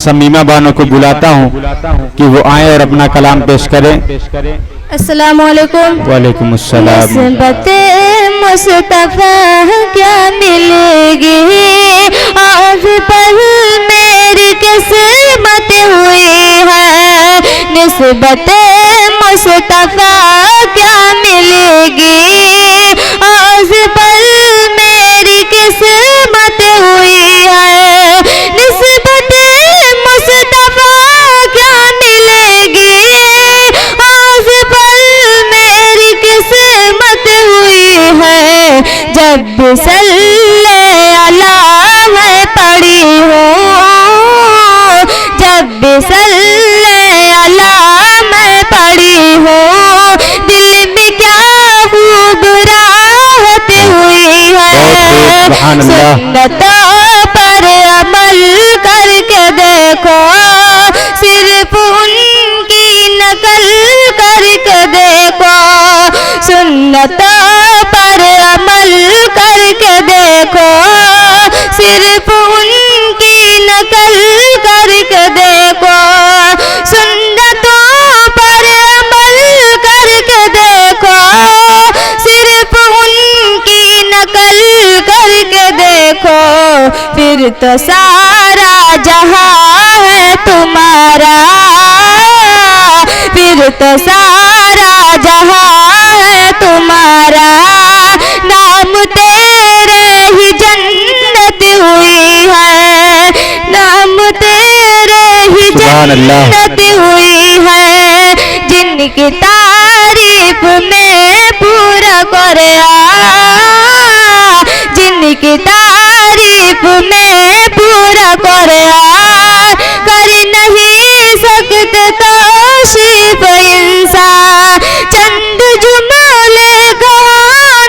समीमा बानो को बुलाता हूँ कि वो आए और अपना कलाम पेश करें। अस्सलामु अलैकुम। वालेकुम अस्सलाम। निस्बते मुस्तफा क्या मिलेगी आज पर मेरी किस्मत हुई है। निस्बते मुस्तफा क्या मिलेगी आज पर मेरी किस्मत हुई है। निस्बते मुस्तफा क्या मिलेगी आज पर मेरी किस्मत हुई है। जब सल्ले अला मैं पड़ी हूँ, जब सल्ले अला मैं पड़ी हूँ, दिल में क्या खूब राहत हुई है। सुन्नतों पर अमल करके देखो, सिर्फ उनकी नकल करके देखो। सुन्नतों पर अमल करके देखो, सिर्फ उनकी नकल करके देखो। सुन्नतों पर अमल करके देखो, सिर्फ उनकी नकल करके देखो। फिर तो सारा जहां है तुम्हारा, फिर तो सारा जहां है तुम्हारा। नाम तेरे ही जन्नत हुई है, नाम तेरे ही जन्नत हुई है। जिनकी तारीफ में पूरा करे, जिनकी तारीफ में पूरा करे। कर नहीं सकते तौसीफ इंसान, चंद जुमले कहो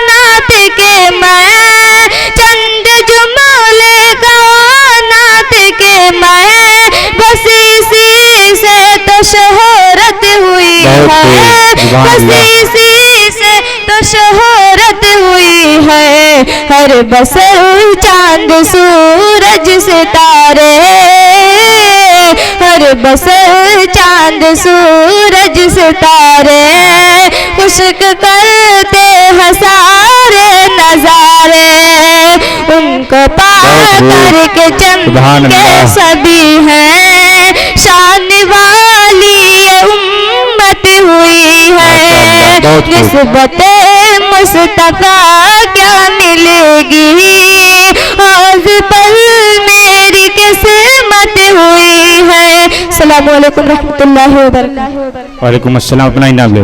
नात के मैं, चंद जुमले कहो नात के मैं। बस इसी से तो शोहरत हुई है, बस इसी से तो शोहरत हुई है। हर बसर चांद सूरज सितारे, हर बसर चांद सूरज सितारे। खुशक करते हैं सारे नजारे, उनको पा करके चमके सभी हैं। शान वाली ये उम्मत हुई है। निस्बते मुस्तफा क्या मिलेगी आज पर मेरी किस्मत हुई है। अस्सलामु अलैकुम रहमतुल्लाहि व बरकातहू। वालेकुम अस्सलाम। अपना इनाम ले।